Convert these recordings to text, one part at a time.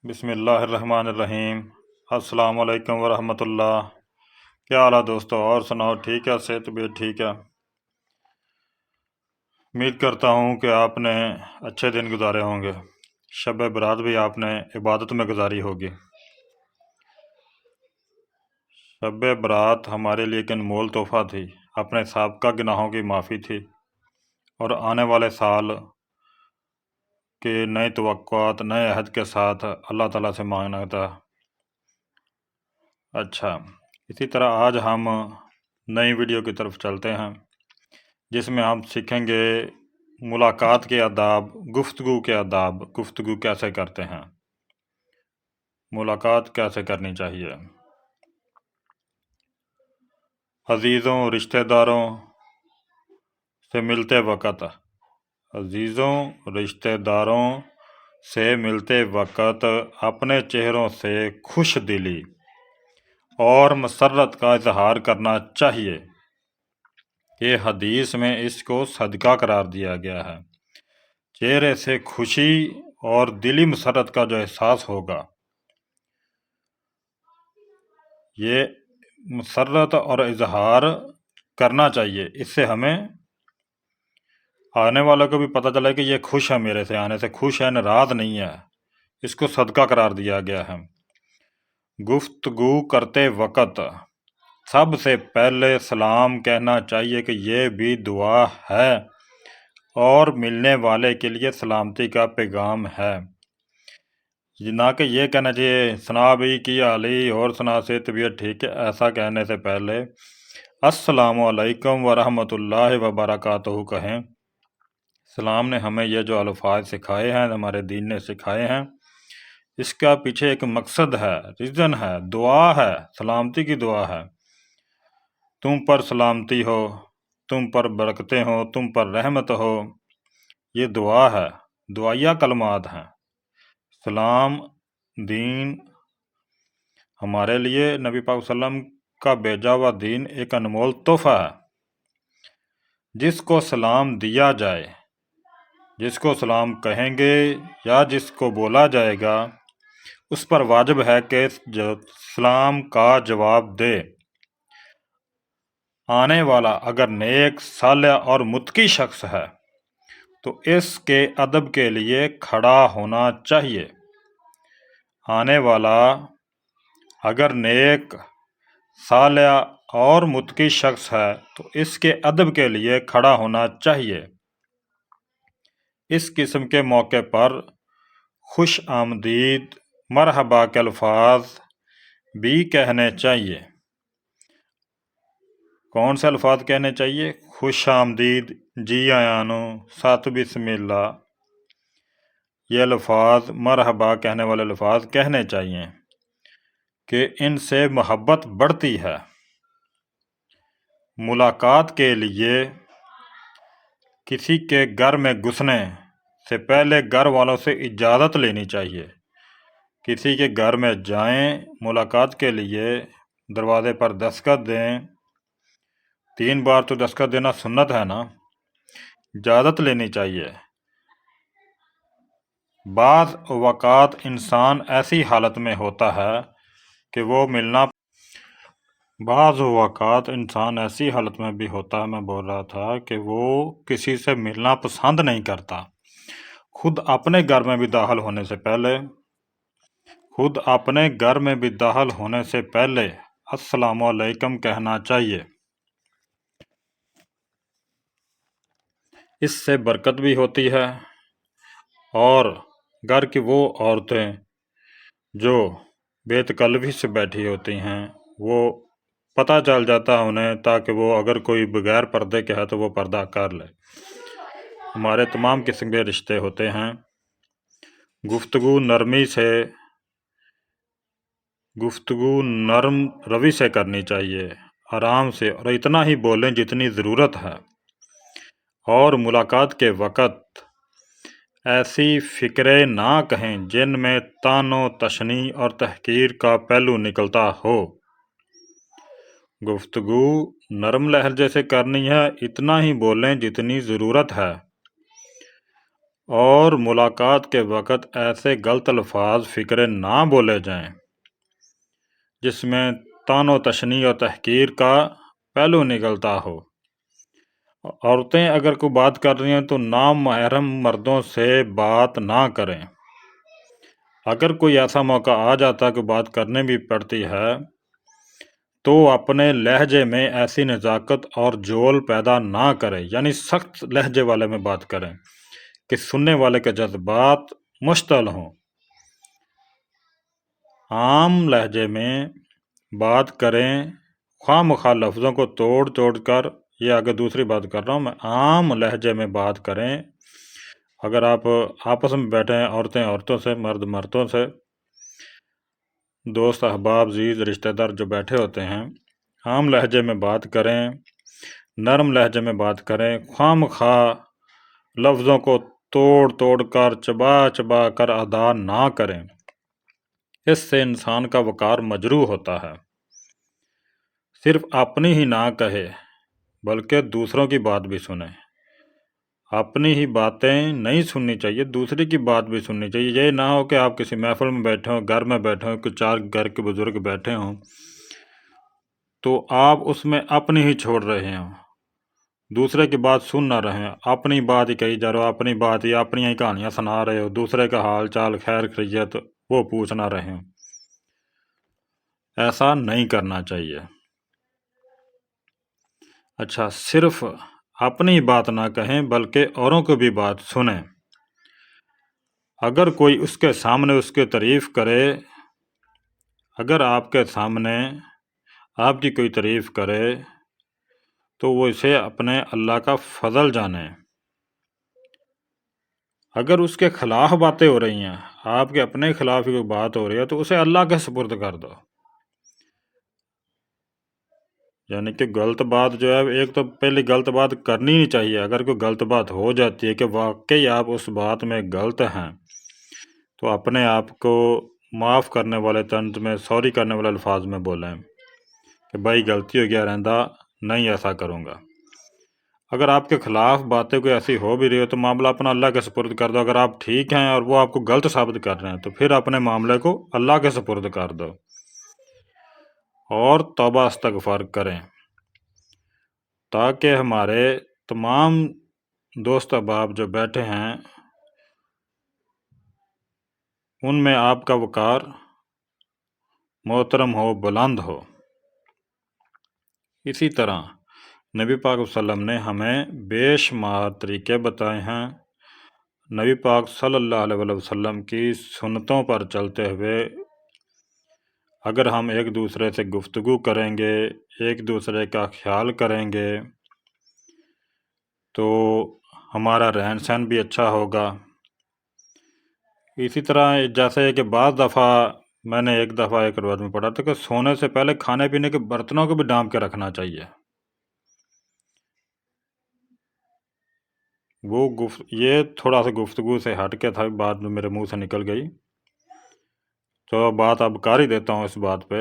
بسم اللہ الرحمن الرحیم۔ السلام علیکم ورحمۃ اللہ۔ کیا حال ہے دوستو؟ اور سناؤ، ٹھیک ہے؟ صحت طبیعت ٹھیک ہے؟ امید کرتا ہوں کہ آپ نے اچھے دن گزارے ہوں گے۔ شب برات بھی آپ نے عبادت میں گزاری ہوگی۔ شب برات ہمارے لیے ایک انمول تحفہ تھی، اپنے سابقہ گناہوں کی معافی تھی، اور آنے والے سال کے نئے توقعات، نئے عہد کے ساتھ اللہ تعالیٰ سے مانگنا تھا۔ اچھا، اسی طرح آج ہم نئی ویڈیو کی طرف چلتے ہیں، جس میں ہم سیکھیں گے ملاقات کے آداب، گفتگو کے آداب، گفتگو کیسے کرتے ہیں، ملاقات کیسے کرنی چاہیے۔ عزیزوں، رشتہ داروں سے ملتے وقت عزیزوں رشتہ داروں سے ملتے وقت اپنے چہروں سے خوش دلی اور مسرت کا اظہار کرنا چاہیے۔ یہ حدیث میں اس کو صدقہ قرار دیا گیا ہے۔ چہرے سے خوشی اور دلی مسرت کا جو احساس ہوگا، یہ مسرت اور اظہار کرنا چاہیے۔ اس سے ہمیں آنے والوں کو بھی پتہ چلے کہ یہ خوش ہے، میرے سے آنے سے خوش ہے، ناراض نہیں ہے۔ اس کو صدقہ قرار دیا گیا ہے۔ گفتگو کرتے وقت سب سے پہلے سلام کہنا چاہیے کہ یہ بھی دعا ہے اور ملنے والے کے لیے سلامتی کا پیغام ہے، نہ کہ یہ کہنا چاہیے سنا بھی کی علی اور سنا سے طبیعت ٹھیک ہے۔ ایسا کہنے سے پہلے السلام علیکم ورحمۃ اللہ وبرکاتہ کہیں۔ اسلام نے ہمیں یہ جو الفاظ سکھائے ہیں، ہمارے دین نے سکھائے ہیں، اس کا پیچھے ایک مقصد ہے، ریزن ہے، دعا ہے، سلامتی کی دعا ہے۔ تم پر سلامتی ہو، تم پر برکتیں ہو، تم پر رحمت ہو، یہ دعا ہے، دعائیہ کلمات ہیں۔ سلام دین ہمارے لیے نبی پاک صلی اللہ علیہ وسلم کا بھیجا ہوا دین ایک انمول تحفہ ہے۔ جس کو سلام دیا جائے، جس کو سلام کہیں گے یا جس کو بولا جائے گا، اس پر واجب ہے کہ سلام کا جواب دے۔ آنے والا اگر نیک، صالح اور متقی شخص ہے تو اس کے ادب کے لیے کھڑا ہونا چاہیے۔ آنے والا اگر نیک، صالح اور متقی شخص ہے تو اس کے ادب کے لیے کھڑا ہونا چاہیے۔ اس قسم کے موقع پر خوش آمدید، مرحبا کے الفاظ بھی کہنے چاہیے۔ کون سے الفاظ کہنے چاہیے؟ خوش آمدید، جی آیانو، سات بسم اللہ، یہ الفاظ، مرحبا کہنے والے الفاظ کہنے چاہیے کہ ان سے محبت بڑھتی ہے۔ ملاقات کے لیے کسی کے گھر میں گھسنے سے پہلے گھر والوں سے اجازت لینی چاہیے۔ کسی کے گھر میں جائیں، ملاقات کے لیے دروازے پر دستخط دیں، 3 بار تو دستخط دینا سنت ہے نا، اجازت لینی چاہیے۔ بعض اوقات انسان ایسی حالت میں ہوتا ہے کہ وہ بول رہا تھا کہ وہ کسی سے ملنا پسند نہیں کرتا۔ خود اپنے گھر میں بھی داخل ہونے سے پہلے السلام علیکم کہنا چاہیے۔ اس سے برکت بھی ہوتی ہے، اور گھر کی وہ عورتیں جو بے تکلفی سے بیٹھی ہوتی ہیں، وہ پتہ چل جاتا ہے انہیں، تاکہ وہ اگر کوئی بغیر پردے کے ہے تو وہ پردہ کر لے۔ ہمارے تمام قسم کے رشتے ہوتے ہیں، گفتگو نرم روی سے کرنی چاہیے، آرام سے، اور اتنا ہی بولیں جتنی ضرورت ہے۔ اور ملاقات کے وقت ایسی فکریں نہ کہیں جن میں طعن و تشنیع اور تحقیر کا پہلو نکلتا ہو۔ گفتگو نرم لہجے سے کرنی ہے، اتنا ہی بولیں جتنی ضرورت ہے، اور ملاقات کے وقت ایسے غلط الفاظ فکرے نہ بولے جائیں جس میں طعن و تشنیع و تحقیر کا پہلو نکلتا ہو۔ عورتیں اگر کوئی بات کر رہی ہیں تو نامحرم مردوں سے بات نہ کریں۔ اگر کوئی ایسا موقع آ جاتا ہے کہ بات کرنے بھی پڑتی ہے تو اپنے لہجے میں ایسی نزاکت اور جول پیدا نہ کریں، یعنی سخت لہجے والے میں بات کریں کہ سننے والے کے جذبات مشتعل ہوں۔ عام لہجے میں بات کریں، خواہ مخواہ لفظوں کو توڑ کر، یہ آگے دوسری بات کر رہا ہوں میں، عام لہجے میں بات کریں۔ اگر آپ آپس میں بیٹھے ہیں، عورتیں عورتوں سے، مرد مردوں سے، دوست احباب عزیز رشتہ دار جو بیٹھے ہوتے ہیں، عام لہجے میں بات کریں، نرم لہجے میں بات کریں، خواہ مخواہ لفظوں کو توڑ کر، چبا کر ادا نہ کریں۔ اس سے انسان کا وقار مجروح ہوتا ہے۔ صرف اپنی ہی نہ کہے بلکہ دوسروں کی بات بھی سنیں۔ اپنی ہی باتیں نہیں سننی چاہیے، دوسرے کی بات بھی سننی چاہیے۔ یہ نہ ہو کہ آپ کسی محفل میں بیٹھے ہوں، گھر میں بیٹھے ہوں، کچھ چار گھر کے بزرگ بیٹھے ہوں تو آپ اس میں اپنی ہی چھوڑ رہے ہوں، دوسرے کی بات سن نہ رہے ہیں، اپنی بات ہی کہی جا رہا ہو، اپنی بات ہی، اپنی ہی کہانیاں سنا رہے ہو، دوسرے کا حال چال خیر خیریت وہ پوچھ نہ رہے ہوں۔ ایسا نہیں کرنا چاہیے۔ اچھا، صرف اپنی بات نہ کہیں بلکہ اوروں کو بھی بات سنیں۔ اگر کوئی اس کے سامنے اس کی تعریف کرے، اگر آپ کے سامنے آپ کی کوئی تعریف کرے تو وہ اسے اپنے اللہ کا فضل جانے۔ اگر اس کے خلاف باتیں ہو رہی ہیں، آپ کے اپنے خلاف کوئی بات ہو رہی ہے تو اسے اللہ کے سپرد کر دو۔ یعنی کہ غلط بات جو ہے، ایک تو پہلے غلط بات کرنی نہیں چاہیے۔ اگر کوئی غلط بات ہو جاتی ہے کہ واقعی آپ اس بات میں غلط ہیں تو اپنے آپ کو معاف کرنے والے طنز میں، سوری کرنے والے الفاظ میں بولیں کہ بھائی غلطی ہو گیا، رہندہ نہیں ایسا کروں گا۔ اگر آپ کے خلاف باتیں کوئی ایسی ہو بھی رہی ہو تو معاملہ اپنا اللہ کے سپرد کر دو۔ اگر آپ ٹھیک ہیں اور وہ آپ کو غلط ثابت کر رہے ہیں تو پھر اپنے معاملے کو اللہ کے سپرد کر دو اور توبہ استغفار کریں، تاکہ ہمارے تمام دوست احباب جو بیٹھے ہیں ان میں آپ کا وقار محترم ہو، بلند ہو۔ اسی طرح نبی پاک صلی اللہ علیہ وسلم نے ہمیں بے شمار طریقے بتائے ہیں۔ نبی پاک صلی اللہ علیہ وسلم کی سنتوں پر چلتے ہوئے اگر ہم ایک دوسرے سے گفتگو کریں گے، ایک دوسرے کا خیال کریں گے تو ہمارا رہن سہن بھی اچھا ہوگا۔ اسی طرح جیسے کہ بعض دفعہ میں نے ایک دفعہ ایک روایت میں پڑھا تھا کہ سونے سے پہلے کھانے پینے کے برتنوں کو بھی ڈانپ کے رکھنا چاہیے۔ یہ تھوڑا سا گفتگو سے ہٹ کے تھا، بعد میں میرے منہ سے نکل گئی، تو بات اب کر ہی دیتا ہوں اس بات پہ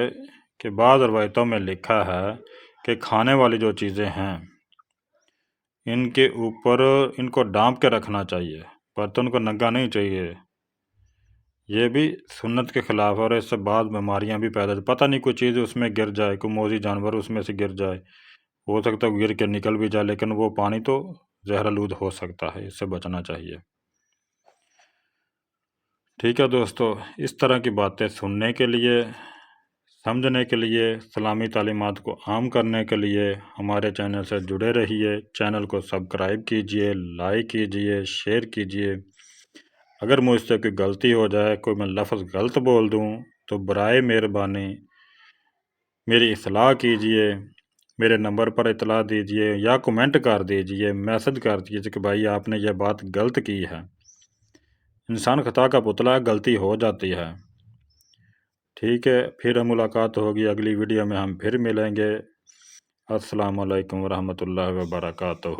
کہ بعض روایتوں میں لکھا ہے کہ کھانے والی جو چیزیں ہیں ان کے اوپر ان کو ڈانپ کے رکھنا چاہیے، برتن کو ننگا نہیں چاہیے۔ یہ بھی سنت کے خلاف ہے اور اس سے بعض بیماریاں بھی پیدا ہوتی، پتہ نہیں کوئی چیز اس میں گر جائے، کوئی موذی جانور اس میں سے گر جائے، ہو سکتا ہے گر کے نکل بھی جائے، لیکن وہ پانی تو زہر آلود ہو سکتا ہے، اس سے بچنا چاہیے۔ ٹھیک ہے دوستو، اس طرح کی باتیں سننے کے لیے، سمجھنے کے لیے، اسلامی تعلیمات کو عام کرنے کے لیے ہمارے چینل سے جڑے رہیے۔ چینل کو سبسکرائب کیجئے، لائک کیجئے، شیئر کیجئے۔ اگر مجھ سے کوئی غلطی ہو جائے، کوئی میں لفظ غلط بول دوں تو برائے مہربانی میری اصلاح کیجئے، میرے نمبر پر اطلاع دیجئے یا کمنٹ کر دیجئے، میسج کر دیجئے کہ بھائی آپ نے یہ بات غلط کی ہے۔ انسان خطا کا پتلا ہے، غلطی ہو جاتی ہے۔ ٹھیک ہے، پھر ملاقات ہوگی، اگلی ویڈیو میں ہم پھر ملیں گے۔ السلام علیکم ورحمۃ اللہ وبرکاتہ۔